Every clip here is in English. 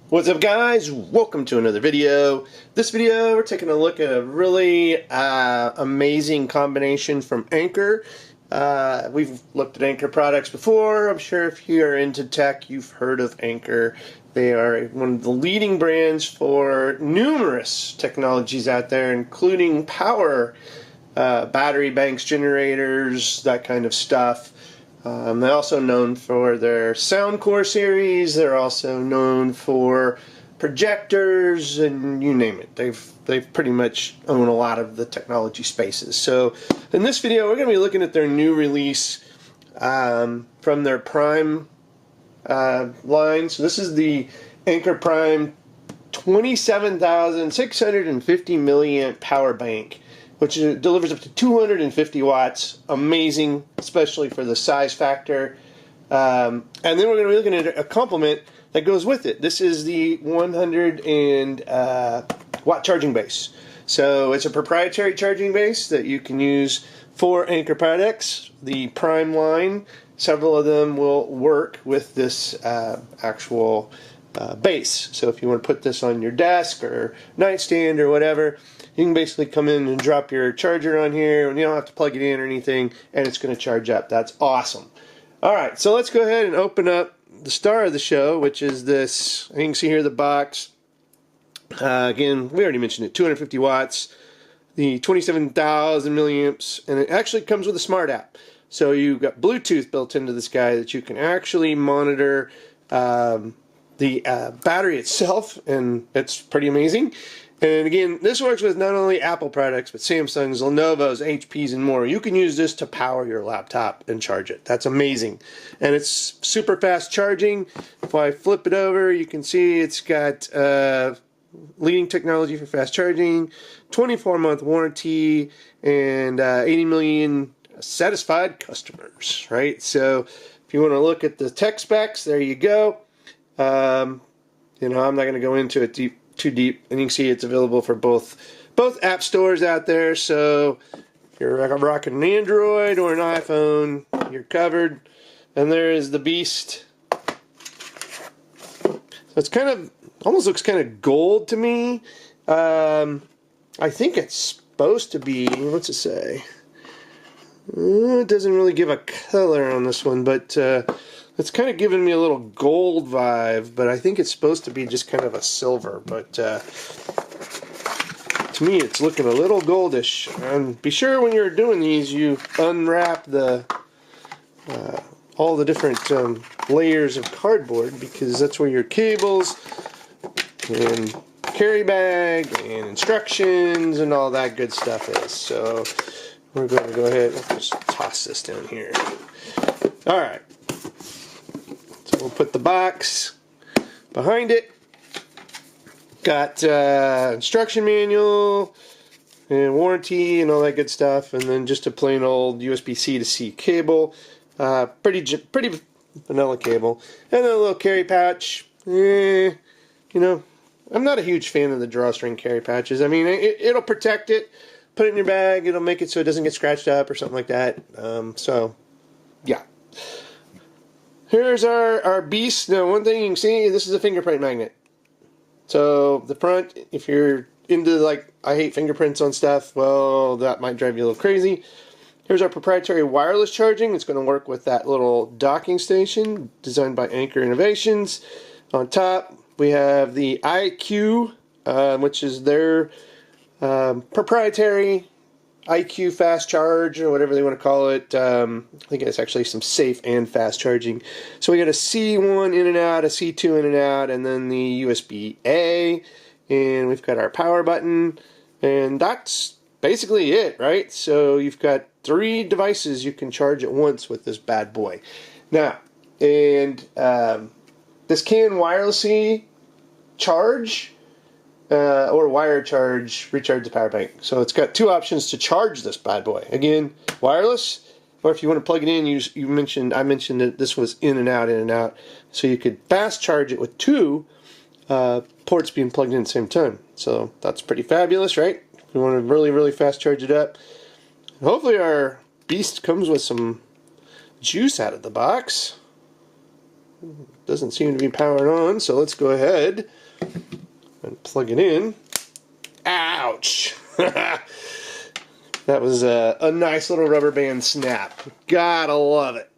What's up, guys? Welcome to another video. This video we're taking a look at a really amazing combination from Anker. We've looked at Anker products before. I'm sure if you are into tech, you've heard of Anker. They are one of the leading brands for numerous technologies out there, including power, battery banks, generators, that kind of stuff. They're also known for their Soundcore series. They're also known for projectors, and you name it. They've pretty much own a lot of the technology spaces. So in this video, we're going to be looking at their new release from their Prime line. So this is the Anker Prime 27,650 milliamp power bank, which delivers up to 250 watts. Amazing, especially for the size factor. And then we're going to be looking at a complement that goes with it. This is the 100 watt charging base. So it's a proprietary charging base that you can use for Anker products. The Prime line, several of them will work with this actual base. So if you want to put this on your desk or nightstand or whatever, you can basically come in and drop your charger on here, and you don't have to plug it in or anything, and it's going to charge up. That's awesome. Alright, so let's go ahead and open up the star of the show, which is this. You can see here the box. Again, we already mentioned it, 250 watts, the 27,000 milliamps, and it actually comes with a smart app. So you've got Bluetooth built into this guy that you can actually monitor the battery itself, and it's pretty amazing. And again, this works with not only Apple products, but Samsungs, Lenovo's, HPs, and more. You can use this to power your laptop and charge it. That's amazing. And it's super fast charging. If I flip it over, you can see it's got leading technology for fast charging, 24-month warranty, and 80 million satisfied customers, right? So if you want to look at the tech specs, there you go. I'm not going to go into it too deep, and you can see it's available for both app stores out there. So if you're rocking an Android or an iPhone, you're covered. And there is the beast. So it's kind of almost looks kind of gold to me. I think it's supposed to be, what's it say? It doesn't really give a color on this one, but it's kind of giving me a little gold vibe, but I think it's supposed to be just kind of a silver. But to me, it's looking a little goldish. And be sure when you're doing these, you unwrap the all the different layers of cardboard, because that's where your cables and carry bag and instructions and all that good stuff is. So we're going to go ahead and just toss this down here. All right. So we'll put the box behind it. Got instruction manual and warranty and all that good stuff, and then just a plain old USB-C to C cable. Pretty vanilla cable, and then a little carry pouch. I'm not a huge fan of the drawstring carry pouches. I mean, it'll protect it. Put it in your bag. It'll make it so it doesn't get scratched up or something like that. So, yeah. Here's our beast. Now, one thing you can see, this is a fingerprint magnet. So the front, if you're into, like, I hate fingerprints on stuff, well, that might drive you a little crazy. Here's our proprietary wireless charging. It's going to work with that little docking station designed by Anker Innovations. On top, we have the IQ, which is their proprietary IQ fast charge, or whatever they want to call it. I think it's actually some safe and fast charging. So we got a C1 in and out, a C2 in and out, and then the USB-A, and we've got our power button, and that's basically it, right? So you've got 3 devices you can charge at once with this bad boy. Now, and this can wirelessly charge or wire charge, recharge the power bank. So it's got 2 options to charge this bad boy. Again, wireless, or if you want to plug it in, I mentioned that this was in and out, so you could fast charge it with 2 ports being plugged in at the same time. So that's pretty fabulous, right? If you want to really, really fast charge it up. Hopefully our beast comes with some juice out of the box. Doesn't seem to be powering on, so let's go ahead and plug it in. Ouch! That was a nice little rubber band snap. Gotta love it.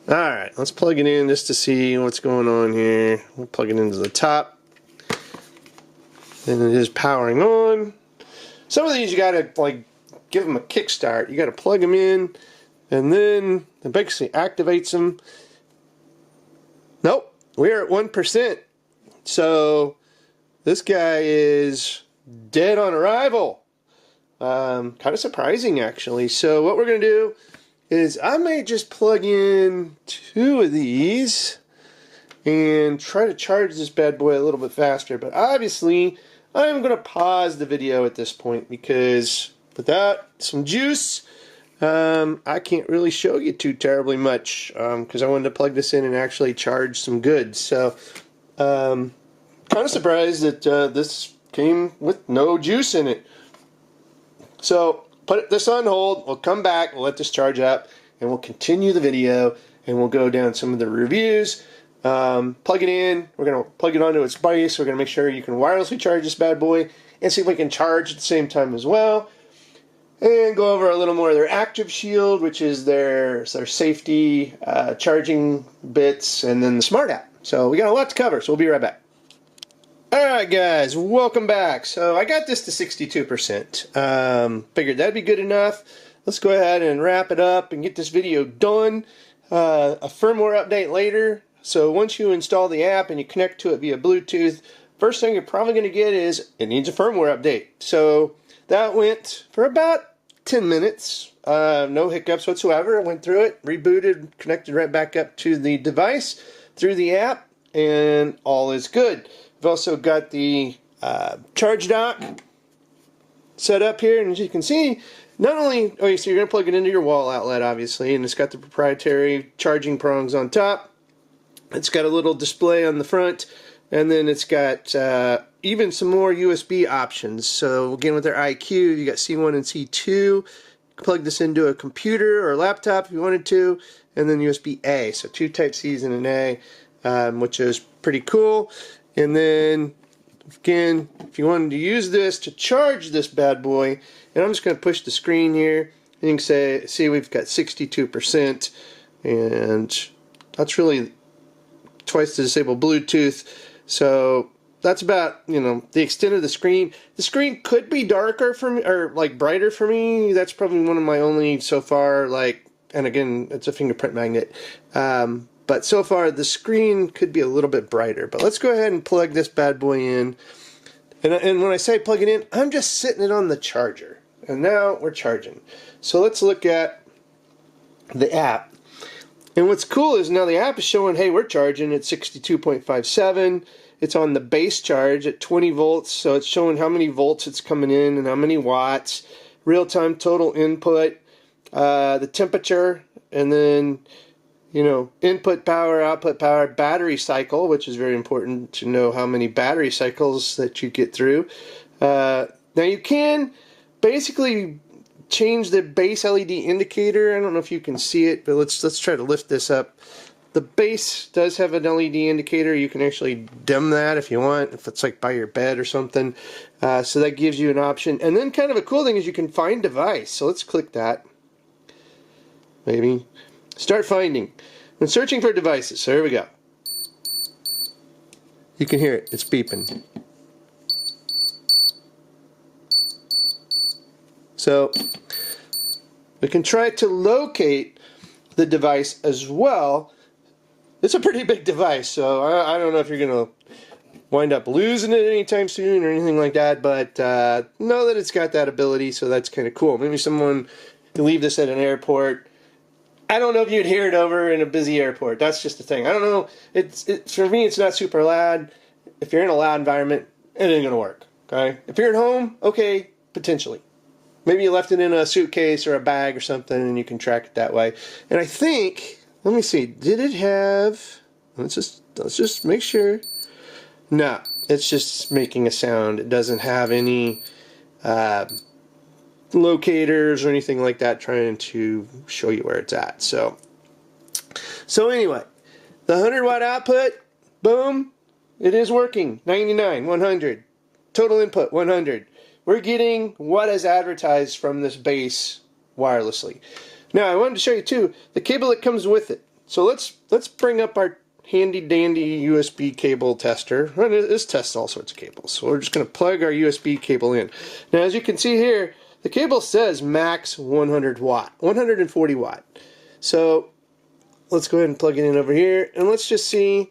Alright, let's plug it in just to see what's going on here. We'll plug it into the top. And it is powering on. Some of these you gotta like give them a kickstart. You gotta plug them in, and then it basically activates them. Nope, we're at 1%. So this guy is dead on arrival. Kind of surprising, actually. So what we're going to do is I may just plug in 2 of these and try to charge this bad boy a little bit faster. But obviously, I'm going to pause the video at this point because without some juice, I can't really show you too terribly much because I wanted to plug this in and actually charge some goods. So, kind of surprised that this came with no juice in it. So put this on hold, we'll come back, we'll let this charge up, and we'll continue the video, and we'll go down some of the reviews. Plug it in, we're going to plug it onto its base, we're going to make sure you can wirelessly charge this bad boy, and see if we can charge at the same time as well. And go over a little more of their ActiveShield, which is their safety charging bits, and then the Smart app. So we got a lot to cover, so we'll be right back. Alright guys, welcome back. So I got this to 62%. Figured that'd be good enough. Let's go ahead and wrap it up and get this video done. A firmware update later. So once you install the app and you connect to it via Bluetooth, first thing you're probably going to get is it needs a firmware update. So that went for about 10 minutes. No hiccups whatsoever. I went through it, rebooted, connected right back up to the device through the app, and all is good. We've also got the charge dock set up here, and as you can see, not only, so you're going to plug it into your wall outlet, obviously, and it's got the proprietary charging prongs on top. It's got a little display on the front, and then it's got even some more USB options. So again, with their IQ, you got C1 and C2. You can plug this into a computer or a laptop if you wanted to, and then USB-A. So 2 Type-Cs and an A, which is pretty cool. And then, again, if you wanted to use this to charge this bad boy, and I'm just going to push the screen here, and you can see we've got 62%, and that's really twice the disabled Bluetooth. So that's about, the extent of the screen. The screen could be darker for me, or like brighter for me. That's probably one of my only so far, and again, it's a fingerprint magnet. But so far, the screen could be a little bit brighter. But let's go ahead and plug this bad boy in. And when I say plug it in, I'm just sitting it on the charger. And now we're charging. So let's look at the app. And what's cool is now the app is showing, hey, we're charging at 62.57. It's on the base charge at 20 volts. So it's showing how many volts it's coming in and how many watts. Real-time total input. The temperature. And then input power, output power, battery cycle, which is very important to know how many battery cycles that you get through. Now you can basically change the base LED indicator. I don't know if you can see it, but let's try to lift this up. The base does have an LED indicator. You can actually dim that if you want, if it's like by your bed or something. So that gives you an option. And then kind of a cool thing is you can find device. So let's click that. Maybe. Start finding. And searching for devices. So here we go. You can hear it. It's beeping. So we can try to locate the device as well. It's a pretty big device, so I don't know if you're going to wind up losing it anytime soon or anything like that, but know that it's got that ability, so that's kind of cool. Maybe someone can leave this at an airport. I don't know if you'd hear it over in a busy airport. That's just the thing. I don't know. For me, it's not super loud. If you're in a loud environment, it ain't going to work. Okay? If you're at home, okay, potentially. Maybe you left it in a suitcase or a bag or something and you can track it that way. And I think, let me see, did it have, let's just make sure. No, it's just making a sound. It doesn't have any locators or anything like that trying to show you where it's at. So So anyway, the 100 watt output, boom, it is working. 99, 100. Total input, 100. We're getting what is advertised from this base wirelessly. Now, I wanted to show you too the cable that comes with it. So let's bring up our handy dandy USB cable tester. This tests all sorts of cables. So we're just going to plug our USB cable in. Now, as you can see here, the cable says max 100 watt, 140 watt. So let's go ahead and plug it in over here, and let's just see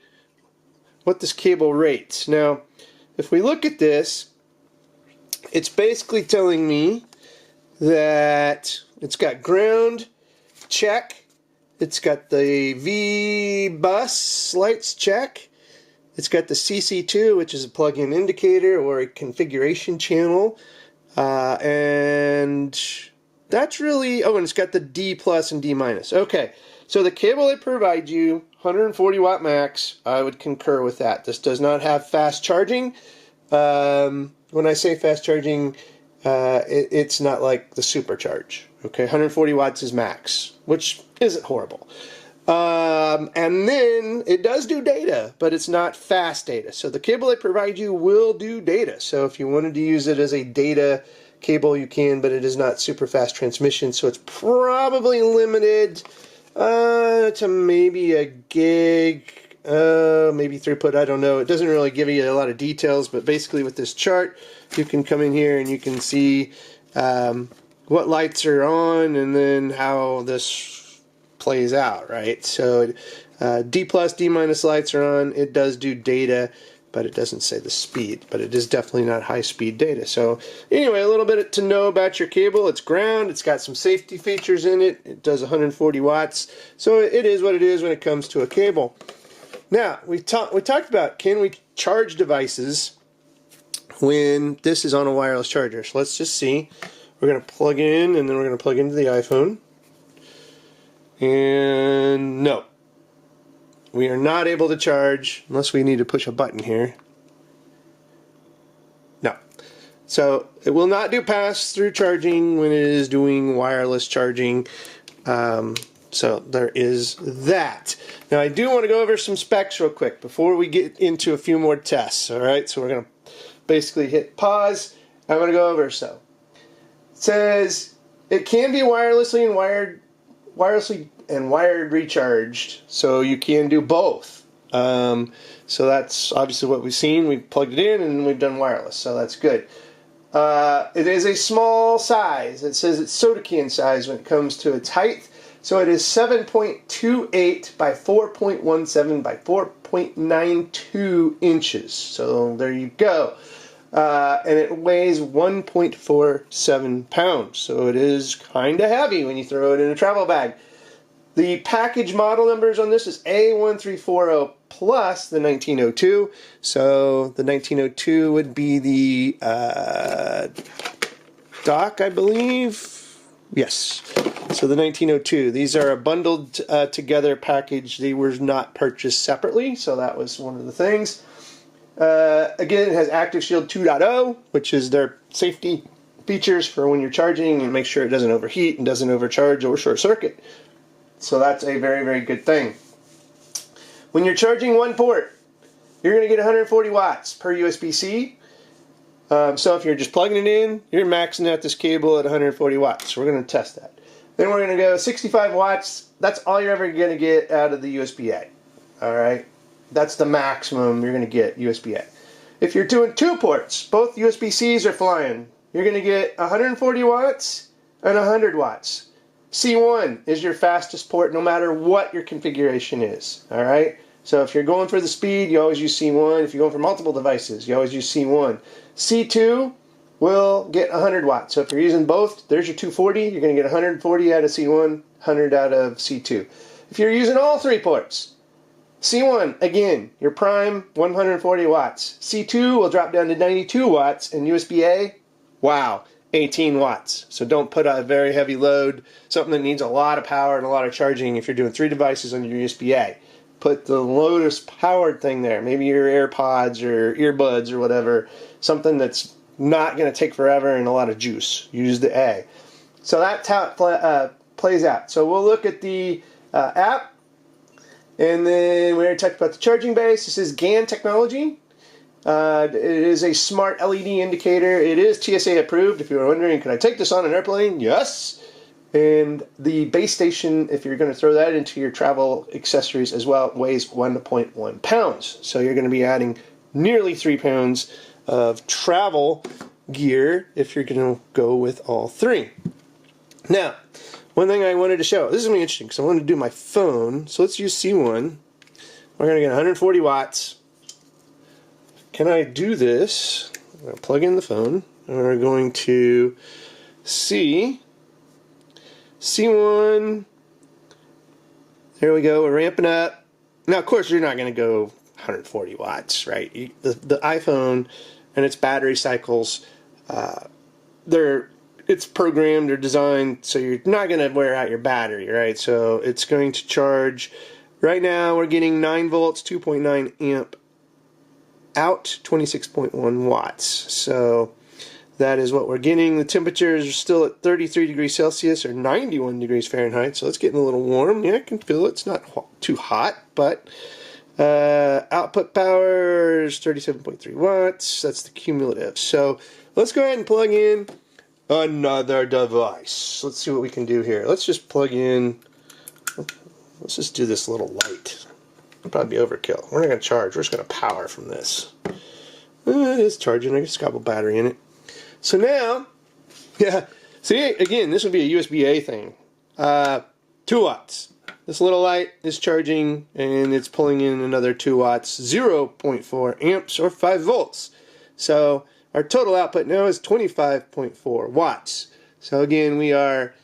what this cable rates. Now, if we look at this, it's basically telling me that it's got ground, check. It's got the V bus lights, check. It's got the CC2, which is a plug-in indicator or a configuration channel. And that's really, oh, and it's got the D plus and D minus. Okay, so the cable they provide you, 140 watt max, I would concur with that. This does not have fast charging. When I say fast charging, it's not like the supercharge. Okay, 140 watts is max, which isn't horrible. And then it does do data, but it's not fast data. So the cable they provide you will do data. So if you wanted to use it as a data cable, you can, but it is not super fast transmission. So it's probably limited to maybe a gig, maybe throughput, I don't know. It doesn't really give you a lot of details, but basically with this chart, you can come in here and you can see what lights are on and then how this plays out, right? So D plus, D minus lights are on. It does do data, but it doesn't say the speed, but it is definitely not high speed data. So anyway, a little bit to know about your cable. It's ground. It's got some safety features in it. It does 140 watts. So it is what it is when it comes to a cable. Now, we talked about, can we charge devices when this is on a wireless charger? So let's just see. We're going to plug in, and then we're going to plug into the iPhone. And no. We are not able to charge unless we need to push a button here. No. So it will not do pass-through charging when it is doing wireless charging. So there is that. Now I do want to go over some specs real quick before we get into a few more tests. Alright, so we're going to basically hit pause. I'm going to go over so. It says it can be wirelessly and wired recharged, so you can do both. So that's obviously what we've seen. We've plugged it in and we've done wireless, so that's good. It is a small size. It says it's soda can size when it comes to its height. So it is 7.28 by 4.17 by 4.92 inches. So there you go. And it weighs 1.47 pounds. So it is kind of heavy when you throw it in a travel bag. The package model numbers on this is A1340 plus the 1902. So the 1902 would be the dock, I believe. Yes. So the 1902. These are a bundled together package. They were not purchased separately, so that was one of the things. Again, it has ActiveShield 2.0, which is their safety features for when you're charging and make sure it doesn't overheat and doesn't overcharge or short circuit. So that's a very, very good thing. When you're charging one port, you're going to get 140 watts per USB-C. So if you're just plugging it in, you're maxing out this cable at 140 watts. So we're going to test that. Then we're going to go 65 watts. That's all you're ever going to get out of the USB-A. Alright? That's the maximum you're going to get USB-A. If you're doing two ports, both USB-Cs are flying, you're going to get 140 watts and 100 watts. C1 is your fastest port no matter what your configuration is. Alright? So if you're going for the speed, you always use C1. If you're going for multiple devices, you always use C1. C2 will get 100 watts. So if you're using both, there's your 240. You're going to get 140 out of C1, 100 out of C2. If you're using all three ports, C1, again, your prime, 140 watts. C2 will drop down to 92 watts, and USB-A, wow, 18 watts. So don't put a very heavy load, something that needs a lot of power and a lot of charging if you're doing three devices on your USB-A. Put the lowest powered thing there, maybe your AirPods or earbuds or whatever, something that's not going to take forever and a lot of juice. Use the A. So that's how it plays out. So we'll look at the app. And then we already talked about the charging base. This is GaN technology. It is a smart LED indicator. It is TSA approved. If you were wondering, can I take this on an airplane? Yes. And the base station, if you're going to throw that into your travel accessories as well, weighs 1.1 pounds. So you're going to be adding nearly 3 pounds of travel gear if you're going to go with all three. Now, one thing I wanted to show. This is going to be interesting because I wanted to do my phone. So let's use C1. We're going to get 140 watts. Can I do this? I'm going to plug in the phone. And we're going to C1. There we go. We're ramping up. Now, of course, you're not going to go 140 watts, right? The iPhone and its battery cycles, it's programmed or designed so you're not going to wear out your battery, right? So it's going to charge. Right now, we're getting 9 volts, 2.9 amp out, 26.1 watts. So that is what we're getting. The temperatures are still at 33 degrees Celsius or 91 degrees Fahrenheit, so it's getting a little warm. Yeah, I can feel it. It's not too hot, but output power is 37.3 watts. That's the cumulative. So let's go ahead and plug in another device. Let's see what we can do here. Let's just plug in, let's just do this little light. It'll probably be overkill. We're not going to charge. We're just going to power from this. It is charging. I just got a battery in it. So now, yeah, see, again, this would be a USB-A thing. 2 watts. This little light is charging, and it's pulling in another 2 watts, 0.4 amps, or 5 volts. So our total output now is 25.4 watts. So again, we are,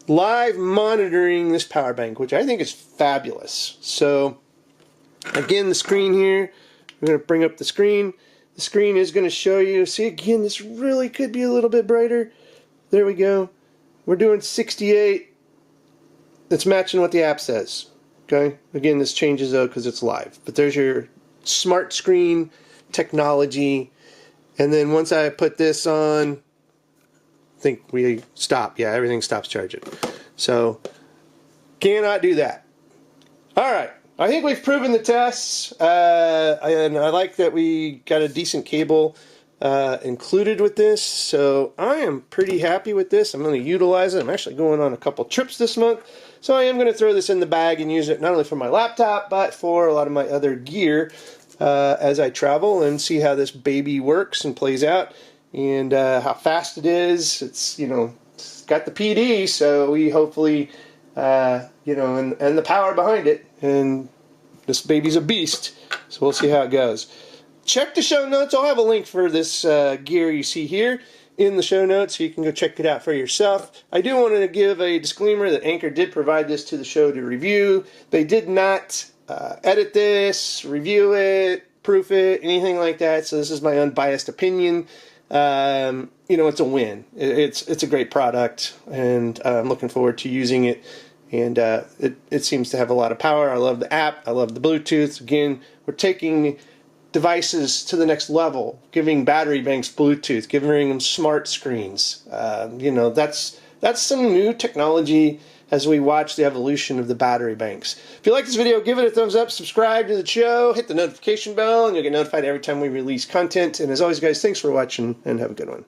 live monitoring this power bank, which I think is fabulous. So again, the screen here, we're going to bring up the screen. The screen is going to show you, see again, this really could be a little bit brighter. There we go. We're doing 68. That's matching what the app says. Okay, again, this changes though because it's live. But there's your smart screen technology. And then once I put this on, I think we stop. Yeah, everything stops charging. So, cannot do that. Alright, I think we've proven the tests. And I like that we got a decent cable included with this. So, I am pretty happy with this. I'm going to utilize it. I'm actually going on a couple trips this month. So, I am going to throw this in the bag and use it not only for my laptop, but for a lot of my other gear as I travel and see how this baby works and plays out. And how fast it is. It's, it's got the PD, so we hopefully, and the power behind it. And this baby's a beast, so we'll see how it goes. Check the show notes. I'll have a link for this gear you see here in the show notes, so you can go check it out for yourself. I do want to give a disclaimer that Anker did provide this to the show to review. They did not edit this, review it, proof it, anything like that, so this is my unbiased opinion. It's a win. It's a great product, and I'm looking forward to using it. And it seems to have a lot of power. I love the app. I love the Bluetooth. Again, we're taking devices to the next level, giving battery banks Bluetooth, giving them smart screens. That's some new technology as we watch the evolution of the battery banks. If you like this video, give it a thumbs up, subscribe to the show, hit the notification bell, and you'll get notified every time we release content. And as always, guys, thanks for watching, and have a good one.